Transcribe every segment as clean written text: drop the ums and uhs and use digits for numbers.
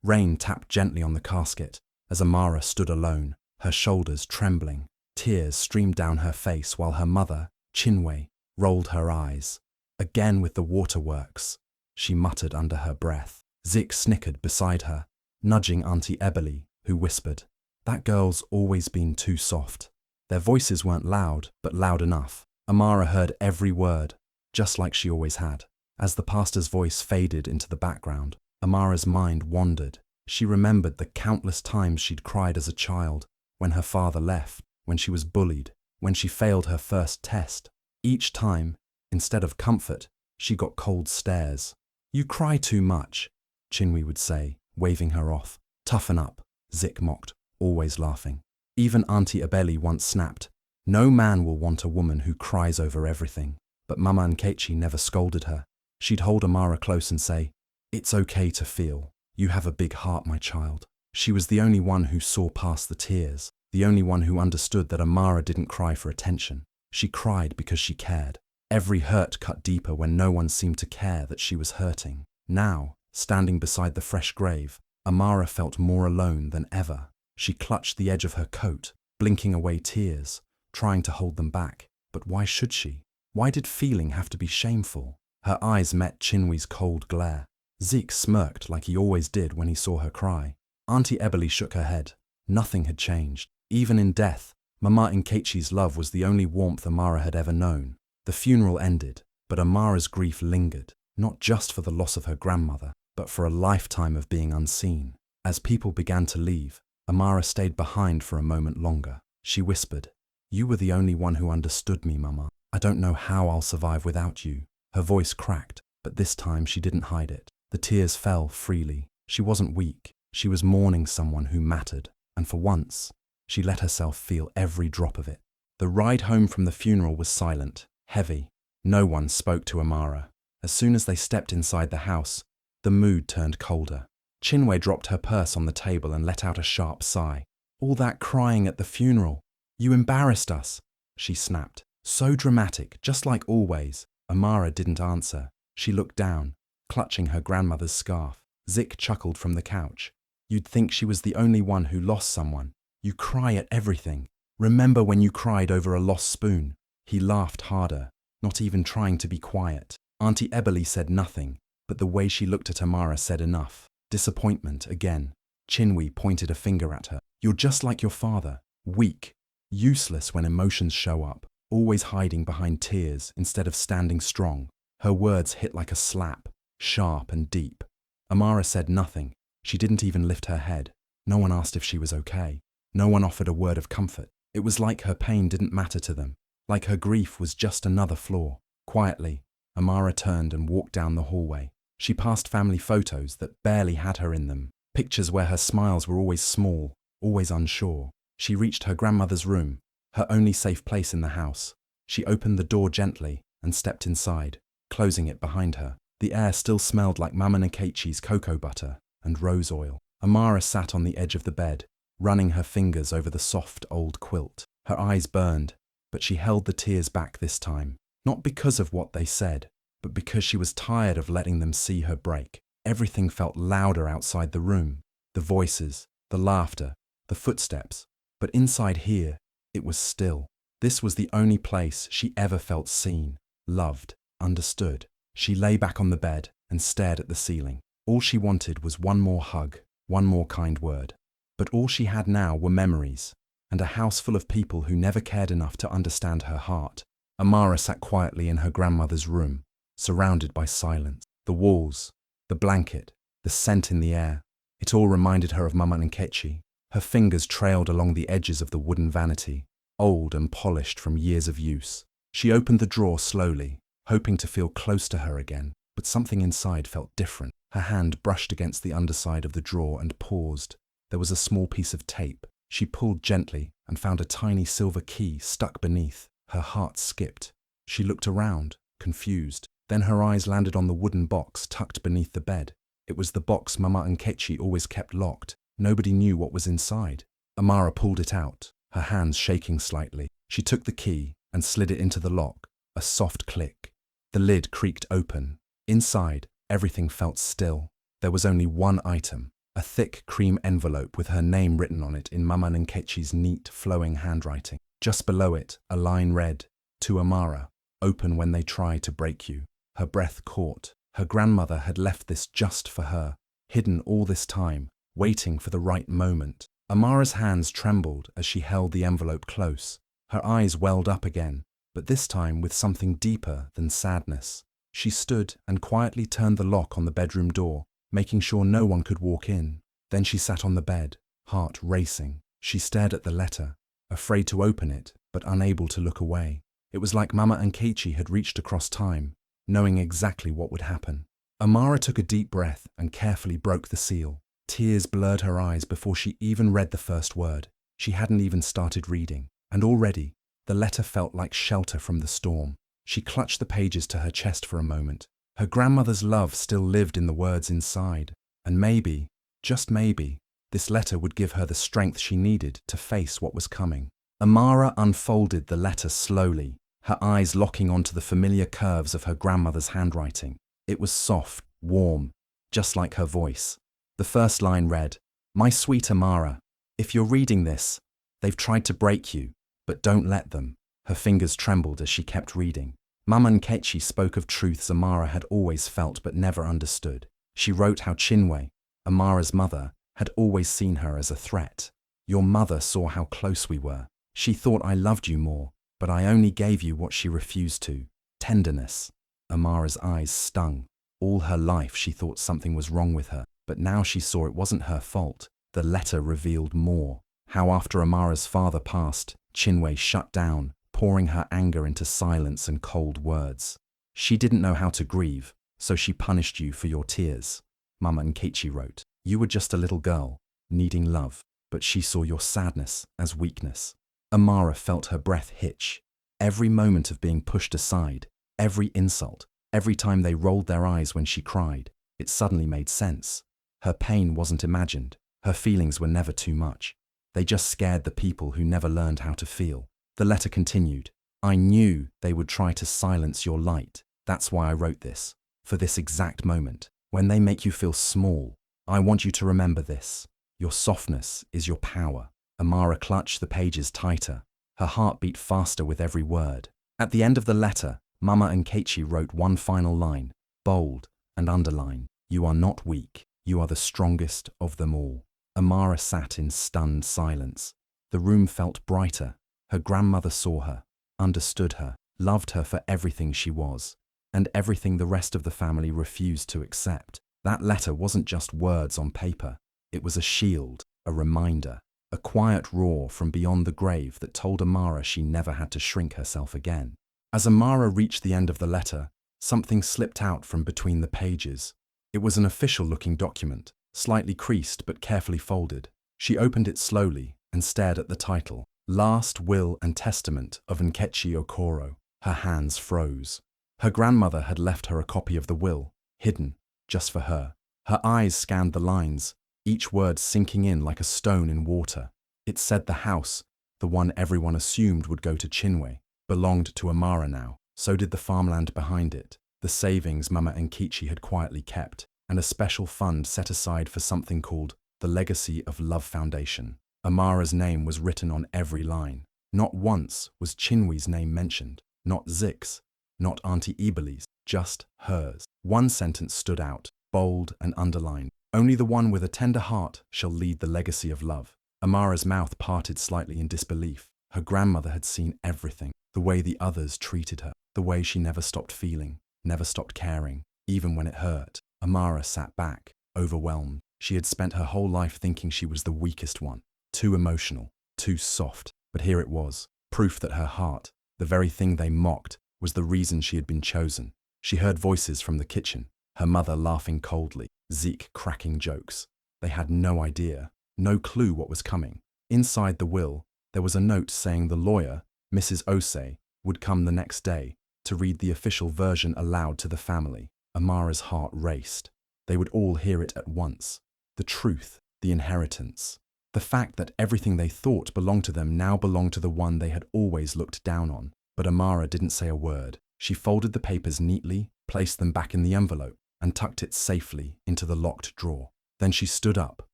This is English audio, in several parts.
Rain tapped gently on the casket as Amara stood alone, her shoulders trembling. Tears streamed down her face while her mother, Chinwe, rolled her eyes. Again with the waterworks, she muttered under her breath. Zik snickered beside her, nudging Auntie Ebeli, who whispered, "That girl's always been too soft." Their voices weren't loud, but loud enough. Amara heard every word, just like she always had. As the pastor's voice faded into the background, Amara's mind wandered. She remembered the countless times she'd cried as a child, when her father left, when she was bullied, when she failed her first test. Each time, instead of comfort, she got cold stares. "You cry too much," Chinwe would say, waving her off. "Toughen up," Zik mocked, always laughing. Even Auntie Ebeli once snapped, "No man will want a woman who cries over everything." But Mama Nkechi never scolded her. She'd hold Amara close and say, "It's okay to feel. You have a big heart, my child." She was the only one who saw past the tears, the only one who understood that Amara didn't cry for attention. She cried because she cared. Every hurt cut deeper when no one seemed to care that she was hurting. Now, standing beside the fresh grave, Amara felt more alone than ever. She clutched the edge of her coat, blinking away tears, trying to hold them back. But why should she? Why did feeling have to be shameful? Her eyes met Chinwe's cold glare. Zeke smirked like he always did when he saw her cry. Auntie Ebeli shook her head. Nothing had changed. Even in death, Mama Nkechi's love was the only warmth Amara had ever known. The funeral ended, but Amara's grief lingered, not just for the loss of her grandmother, but for a lifetime of being unseen. As people began to leave, Amara stayed behind for a moment longer. She whispered, "You were the only one who understood me, Mama. I don't know how I'll survive without you." Her voice cracked, but this time she didn't hide it. The tears fell freely. She wasn't weak. She was mourning someone who mattered, and for once, she let herself feel every drop of it. The ride home from the funeral was silent, heavy. No one spoke to Amara. As soon as they stepped inside the house, the mood turned colder. Chinwe dropped her purse on the table and let out a sharp sigh. "All that crying at the funeral. You embarrassed us," she snapped. "So dramatic, just like always." Amara didn't answer. She looked down, clutching her grandmother's scarf. Zik chuckled from the couch. "You'd think she was the only one who lost someone. You cry at everything. Remember when you cried over a lost spoon?" He laughed harder, not even trying to be quiet. Auntie Ebeli said nothing, but the way she looked at Amara said enough. Disappointment again. Chinwe pointed a finger at her. "You're just like your father, weak, useless when emotions show up, always hiding behind tears instead of standing strong." Her words hit like a slap, sharp and deep. Amara said nothing. She didn't even lift her head. No one asked if she was okay. No one offered a word of comfort. It was like her pain didn't matter to them, like her grief was just another flaw. Quietly, Amara turned and walked down the hallway. She passed family photos that barely had her in them, pictures where her smiles were always small, always unsure. She reached her grandmother's room, her only safe place in the house. She opened the door gently and stepped inside, closing it behind her. The air still smelled like Mama Nkechi's cocoa butter and rose oil. Amara sat on the edge of the bed, running her fingers over the soft old quilt. Her eyes burned, but she held the tears back this time, not because of what they said, but because she was tired of letting them see her break. Everything felt louder outside the room, the voices, the laughter, the footsteps. But inside here, it was still. This was the only place she ever felt seen, loved, understood. She lay back on the bed and stared at the ceiling. All she wanted was one more hug, one more kind word. But all she had now were memories, and a house full of people who never cared enough to understand her heart. Amara sat quietly in her grandmother's room, surrounded by silence. The walls, the blanket, the scent in the air. It all reminded her of Mama Nkechi. Her fingers trailed along the edges of the wooden vanity, old and polished from years of use. She opened the drawer slowly, hoping to feel close to her again, but something inside felt different. Her hand brushed against the underside of the drawer and paused. There was a small piece of tape. She pulled gently and found a tiny silver key stuck beneath. Her heart skipped. She looked around, confused. Then her eyes landed on the wooden box tucked beneath the bed. It was the box Mama Nkechi always kept locked. Nobody knew what was inside. Amara pulled it out, her hands shaking slightly. She took the key and slid it into the lock. A soft click. The lid creaked open. Inside, everything felt still. There was only one item, a thick cream envelope with her name written on it in Mama Nkechi's neat, flowing handwriting. Just below it, a line read, "To Amara, open when they try to break you." Her breath caught. Her grandmother had left this just for her, hidden all this time, waiting for the right moment. Amara's hands trembled as she held the envelope close. Her eyes welled up again, but this time with something deeper than sadness. She stood and quietly turned the lock on the bedroom door, making sure no one could walk in. Then she sat on the bed, heart racing. She stared at the letter, afraid to open it, but unable to look away. It was like Mama Nkechi had reached across time, knowing exactly what would happen. Amara took a deep breath and carefully broke the seal. Tears blurred her eyes before she even read the first word. She hadn't even started reading, and already, the letter felt like shelter from the storm. She clutched the pages to her chest for a moment. Her grandmother's love still lived in the words inside, and maybe, just maybe, this letter would give her the strength she needed to face what was coming. Amara unfolded the letter slowly, her eyes locking onto the familiar curves of her grandmother's handwriting. It was soft, warm, just like her voice. The first line read, "My sweet Amara, if you're reading this, they've tried to break you, but don't let them." Her fingers trembled as she kept reading. Mama Nkechi spoke of truths Amara had always felt but never understood. She wrote how Chinwe, Amara's mother, had always seen her as a threat. "Your mother saw how close we were. She thought I loved you more, but I only gave you what she refused to, tenderness." Amara's eyes stung. All her life she thought something was wrong with her, but now she saw it wasn't her fault. The letter revealed more. How after Amara's father passed, Chinwe shut down, pouring her anger into silence and cold words. "She didn't know how to grieve, so she punished you for your tears," Mama Nkechi wrote. "You were just a little girl, needing love, but she saw your sadness as weakness." Amara felt her breath hitch. Every moment of being pushed aside, every insult, every time they rolled their eyes when she cried, it suddenly made sense. Her pain wasn't imagined. Her feelings were never too much. They just scared the people who never learned how to feel. The letter continued, "I knew they would try to silence your light. That's why I wrote this. For this exact moment. When they make you feel small, I want you to remember this. Your softness is your power." Amara clutched the pages tighter. Her heart beat faster with every word. At the end of the letter, Mama Nkechi wrote one final line, bold and underlined. "You are not weak. You are the strongest of them all." Amara sat in stunned silence. The room felt brighter. Her grandmother saw her, understood her, loved her for everything she was, and everything the rest of the family refused to accept. That letter wasn't just words on paper. It was a shield, a reminder, a quiet roar from beyond the grave that told Amara she never had to shrink herself again. As Amara reached the end of the letter, something slipped out from between the pages. It was an official-looking document, slightly creased but carefully folded. She opened it slowly and stared at the title, "Last Will and Testament of Nkechi Okoro." Her hands froze. Her grandmother had left her a copy of the will, hidden, just for her. Her eyes scanned the lines, each word sinking in like a stone in water. It said the house, the one everyone assumed would go to Chinwe, belonged to Amara now. So did the farmland behind it, the savings Mama Nkechi had quietly kept, and a special fund set aside for something called the Legacy of Love Foundation. Amara's name was written on every line. Not once was Chinwe's name mentioned, not Zik's, not Auntie Ibali's, just hers. One sentence stood out, bold and underlined. "Only the one with a tender heart shall lead the legacy of love." Amara's mouth parted slightly in disbelief. Her grandmother had seen everything, the way the others treated her, the way she never stopped feeling, never stopped caring, even when it hurt. Amara sat back, overwhelmed. She had spent her whole life thinking she was the weakest one, too emotional, too soft. But here it was, proof that her heart, the very thing they mocked, was the reason she had been chosen. She heard voices from the kitchen, her mother laughing coldly, Zeke cracking jokes. They had no idea, no clue what was coming. Inside the will, there was a note saying the lawyer, Mrs. Osei, would come the next day to read the official version aloud to the family. Amara's heart raced. They would all hear it at once. The truth, the inheritance. The fact that everything they thought belonged to them now belonged to the one they had always looked down on. But Amara didn't say a word. She folded the papers neatly, placed them back in the envelope, and tucked it safely into the locked drawer. Then she stood up,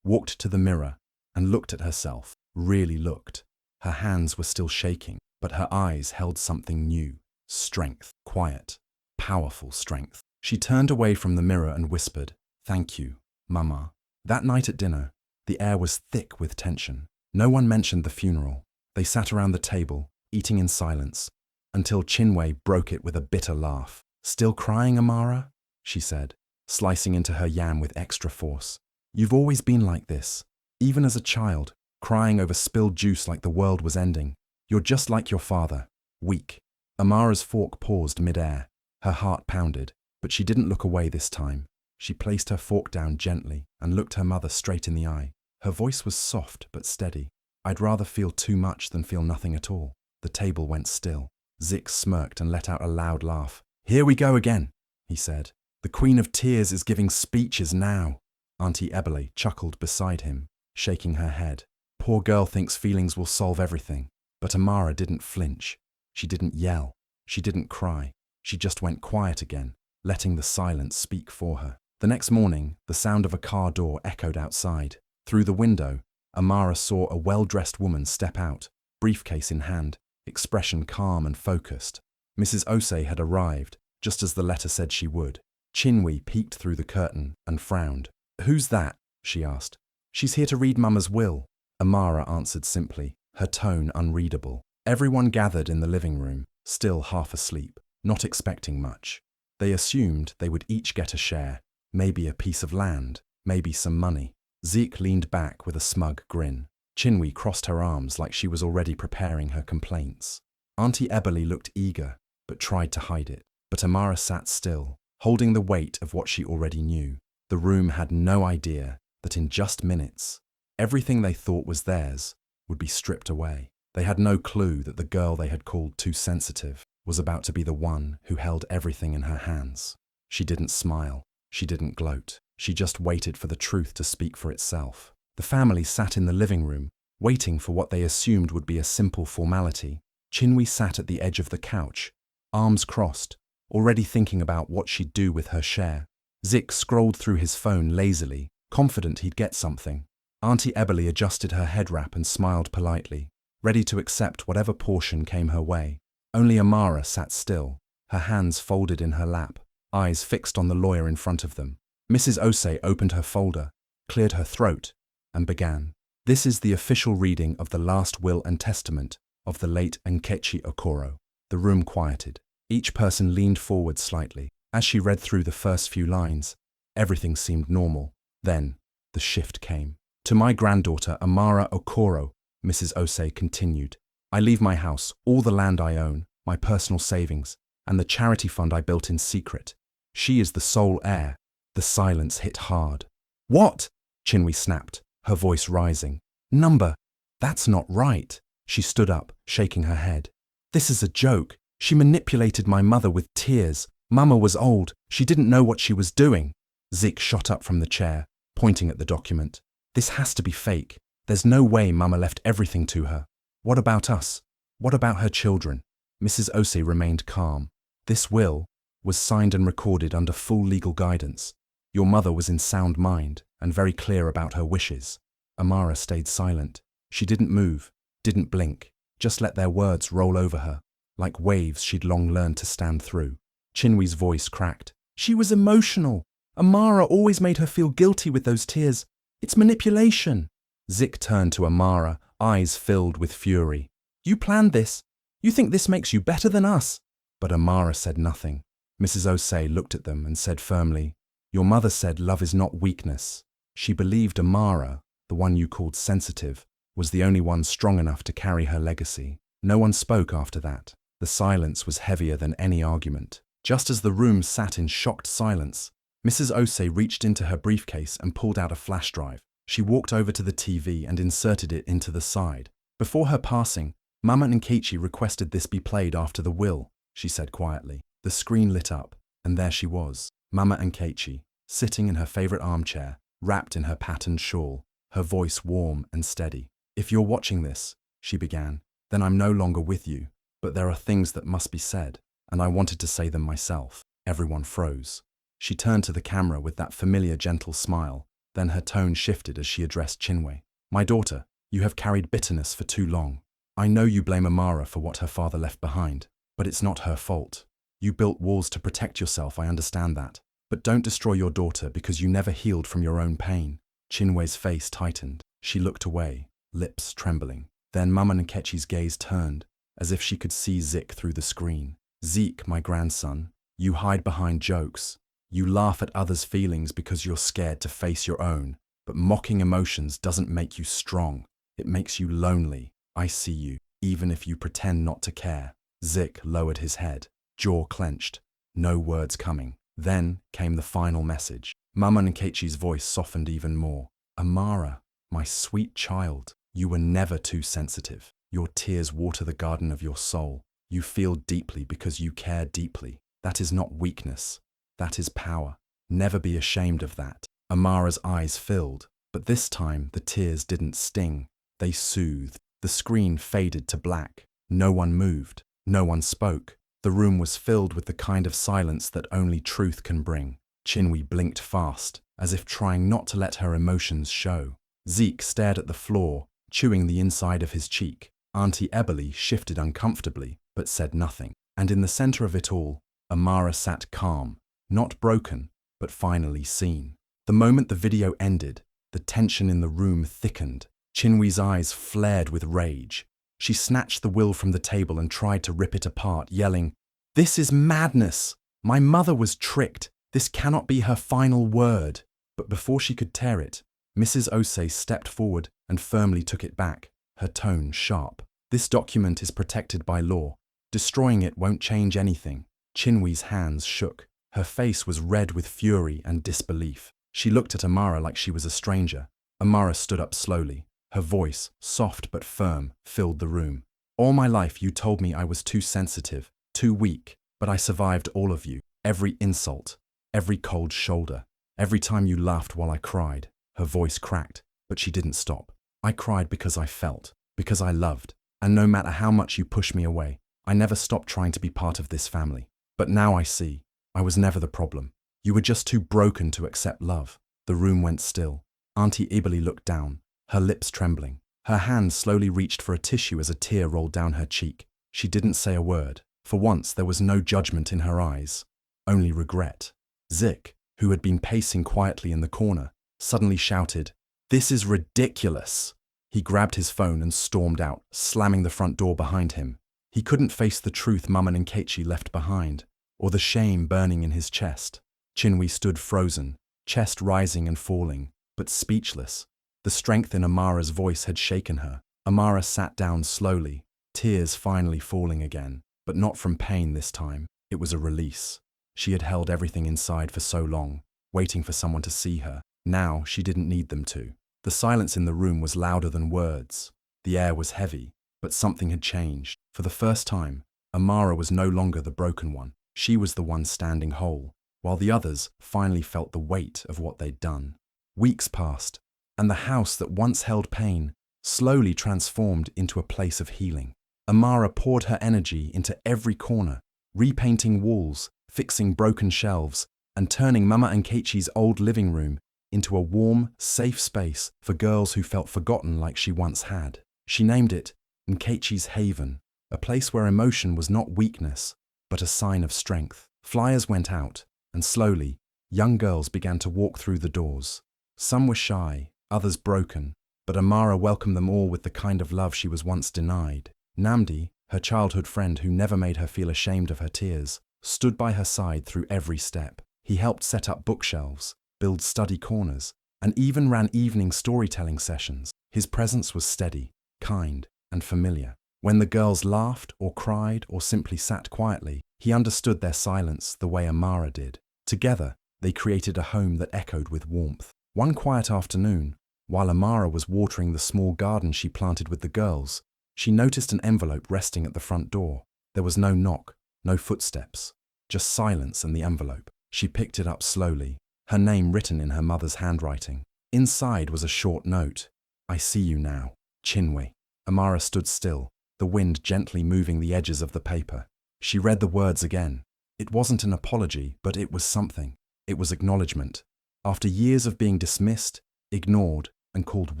walked to the mirror, and looked at herself, really looked. Her hands were still shaking, but her eyes held something new. Strength, quiet, powerful strength. She turned away from the mirror and whispered, "Thank you, Mama." That night at dinner, the air was thick with tension. No one mentioned the funeral. They sat around the table, eating in silence, until Chinwe broke it with a bitter laugh. "Still crying, Amara?" she said, slicing into her yam with extra force. "You've always been like this, even as a child, crying over spilled juice like the world was ending. You're just like your father, weak." Amara's fork paused mid-air. Her heart pounded, but she didn't look away this time. She placed her fork down gently and looked her mother straight in the eye. Her voice was soft but steady. "I'd rather feel too much than feel nothing at all." The table went still. Zik smirked and let out a loud laugh. "Here we go again," he said. "The Queen of Tears is giving speeches now." Auntie Ebele chuckled beside him, shaking her head. "Poor girl thinks feelings will solve everything." But Amara didn't flinch. She didn't yell. She didn't cry. She just went quiet again, letting the silence speak for her. The next morning, the sound of a car door echoed outside. Through the window, Amara saw a well-dressed woman step out, briefcase in hand, expression calm and focused. Mrs. Osei had arrived, just as the letter said she would. Chinwe peeked through the curtain and frowned. "Who's that?" she asked. "She's here to read Mama's will," Amara answered simply, her tone unreadable. Everyone gathered in the living room, still half asleep, not expecting much. They assumed they would each get a share, maybe a piece of land, maybe some money. Zeke leaned back with a smug grin. Chinwe crossed her arms like she was already preparing her complaints. Auntie Ebele looked eager, but tried to hide it. But Amara sat still, holding the weight of what she already knew. The room had no idea that in just minutes, everything they thought was theirs would be stripped away. They had no clue that the girl they had called too sensitive was about to be the one who held everything in her hands. She didn't smile. She didn't gloat. She just waited for the truth to speak for itself. The family sat in the living room, waiting for what they assumed would be a simple formality. Chinwe sat at the edge of the couch, arms crossed, already thinking about what she'd do with her share. Zik scrolled through his phone lazily, confident he'd get something. Auntie Ebele adjusted her head wrap and smiled politely, ready to accept whatever portion came her way. Only Amara sat still, her hands folded in her lap, eyes fixed on the lawyer in front of them. Mrs. Osei opened her folder, cleared her throat, and began. "This is the official reading of the last will and testament of the late Nkechi Okoro." The room quieted. Each person leaned forward slightly. As she read through the first few lines, everything seemed normal. Then, the shift came. "To my granddaughter, Amara Okoro," Mrs. Osei continued, "I leave my house, all the land I own, my personal savings, and the charity fund I built in secret. She is the sole heir." The silence hit hard. "What?" Chinwe snapped, her voice rising. "Number, that's not right." She stood up, shaking her head. "This is a joke. She manipulated my mother with tears. Mama was old. She didn't know what she was doing." Zik shot up from the chair, pointing at the document. "This has to be fake. There's no way Mama left everything to her. What about us? What about her children?" Mrs. Osei remained calm. "This will was signed and recorded under full legal guidance. Your mother was in sound mind and very clear about her wishes." Amara stayed silent. She didn't move, didn't blink, just let their words roll over her, like waves she'd long learned to stand through. Chinwe's voice cracked. "She was emotional. Amara always made her feel guilty with those tears. It's manipulation." Zik turned to Amara, eyes filled with fury. "You planned this. You think this makes you better than us?" But Amara said nothing. Mrs. Osei looked at them and said firmly, "Your mother said love is not weakness." She believed Amara, the one you called sensitive, was the only one strong enough to carry her legacy. No one spoke after that. The silence was heavier than any argument. Just as the room sat in shocked silence, Mrs. Osei reached into her briefcase and pulled out a flash drive. She walked over to the TV and inserted it into the side. Before her passing, "Mama Nkechi requested this be played after the will," she said quietly. The screen lit up, and there she was, Mama Nkechi, sitting in her favorite armchair, wrapped in her patterned shawl, her voice warm and steady. "If you're watching this," she began, "then I'm no longer with you, but there are things that must be said, and I wanted to say them myself." Everyone froze. She turned to the camera with that familiar gentle smile, Then her tone shifted as she addressed Chinwe. My daughter, you have carried bitterness for too long. I know you blame Amara for what her father left behind, but it's not her fault. You built walls to protect yourself, I understand that. But don't destroy your daughter because you never healed from your own pain. Chinwe's face tightened. She looked away, lips trembling. Then Mama Nkechi's gaze turned, as if she could see Zik through the screen. Zeke, my grandson, you hide behind jokes. You laugh at others' feelings because you're scared to face your own. But mocking emotions doesn't make you strong. It makes you lonely. I see you, even if you pretend not to care. Zik lowered his head, jaw clenched, no words coming. Then came the final message. Mama Nkechi's voice softened even more. Amara, my sweet child, you were never too sensitive. Your tears water the garden of your soul. You feel deeply because you care deeply. That is not weakness. That is power. Never be ashamed of that. Amara's eyes filled, but this time the tears didn't sting. They soothed. The screen faded to black. No one moved. No one spoke. The room was filled with the kind of silence that only truth can bring. Chinwe blinked fast, as if trying not to let her emotions show. Zeke stared at the floor, chewing the inside of his cheek. Auntie Eboli shifted uncomfortably, but said nothing. And in the center of it all, Amara sat calm, not broken, but finally seen. The moment the video ended, the tension in the room thickened. Chinwe's eyes flared with rage. She snatched the will from the table and tried to rip it apart, yelling, "This is madness! My mother was tricked. This cannot be her final word." But before she could tear it, Mrs. Osei stepped forward and firmly took it back, her tone sharp. "This document is protected by law. Destroying it won't change anything." Chinwe's hands shook. Her face was red with fury and disbelief. She looked at Amara like she was a stranger. Amara stood up slowly. Her voice, soft but firm, filled the room. "All my life you told me I was too sensitive, too weak, but I survived all of you. Every insult, every cold shoulder, every time you laughed while I cried." Her voice cracked, but she didn't stop. "I cried because I felt, because I loved, and no matter how much you pushed me away, I never stopped trying to be part of this family. But now I see, I was never the problem. You were just too broken to accept love." The room went still. Auntie Eboli looked down, her lips trembling. Her hand slowly reached for a tissue as a tear rolled down her cheek. She didn't say a word. For once, there was no judgment in her eyes, only regret. Zik, who had been pacing quietly in the corner, suddenly shouted, "This is ridiculous!" He grabbed his phone and stormed out, slamming the front door behind him. He couldn't face the truth Mama Nkechi left behind, or the shame burning in his chest. Chinwe stood frozen, chest rising and falling, but speechless. The strength in Amara's voice had shaken her. Amara sat down slowly, tears finally falling again, but not from pain this time. It was a release. She had held everything inside for so long, waiting for someone to see her. Now she didn't need them to. The silence in the room was louder than words. The air was heavy, but something had changed. For the first time, Amara was no longer the broken one. She was the one standing whole, while the others finally felt the weight of what they'd done. Weeks passed, and the house that once held pain slowly transformed into a place of healing. Amara poured her energy into every corner, repainting walls, fixing broken shelves, and turning Mama Nkechi's old living room into a warm, safe space for girls who felt forgotten like she once had. She named it Nkechi's Haven, a place where emotion was not weakness, but a sign of strength. Flyers went out, and slowly, young girls began to walk through the doors. Some were shy, others broken, but Amara welcomed them all with the kind of love she was once denied. Namdi, her childhood friend who never made her feel ashamed of her tears, stood by her side through every step. He helped set up bookshelves, build study corners, and even ran evening storytelling sessions. His presence was steady, kind, and familiar. When the girls laughed or cried or simply sat quietly, he understood their silence the way Amara did. Together, they created a home that echoed with warmth. One quiet afternoon, while Amara was watering the small garden she planted with the girls, she noticed an envelope resting at the front door. There was no knock, no footsteps, just silence and the envelope. She picked it up slowly, her name written in her mother's handwriting. Inside was a short note. "I see you now, Chinwe." Amara stood still, the wind gently moving the edges of the paper. She read the words again. It wasn't an apology, but it was something. It was acknowledgement. After years of being dismissed, ignored, and called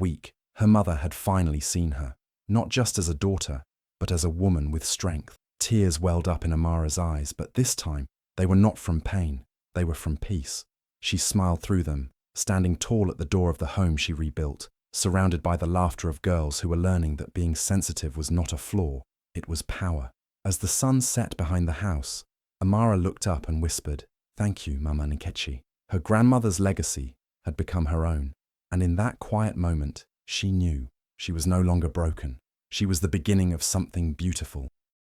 weak, her mother had finally seen her, not just as a daughter, but as a woman with strength. Tears welled up in Amara's eyes, but this time they were not from pain, they were from peace. She smiled through them, standing tall at the door of the home she rebuilt, surrounded by the laughter of girls who were learning that being sensitive was not a flaw, it was power. As the sun set behind the house, Amara looked up and whispered, "Thank you, Mama Nkechi." Her grandmother's legacy had become her own, and in that quiet moment, she knew she was no longer broken. She was the beginning of something beautiful.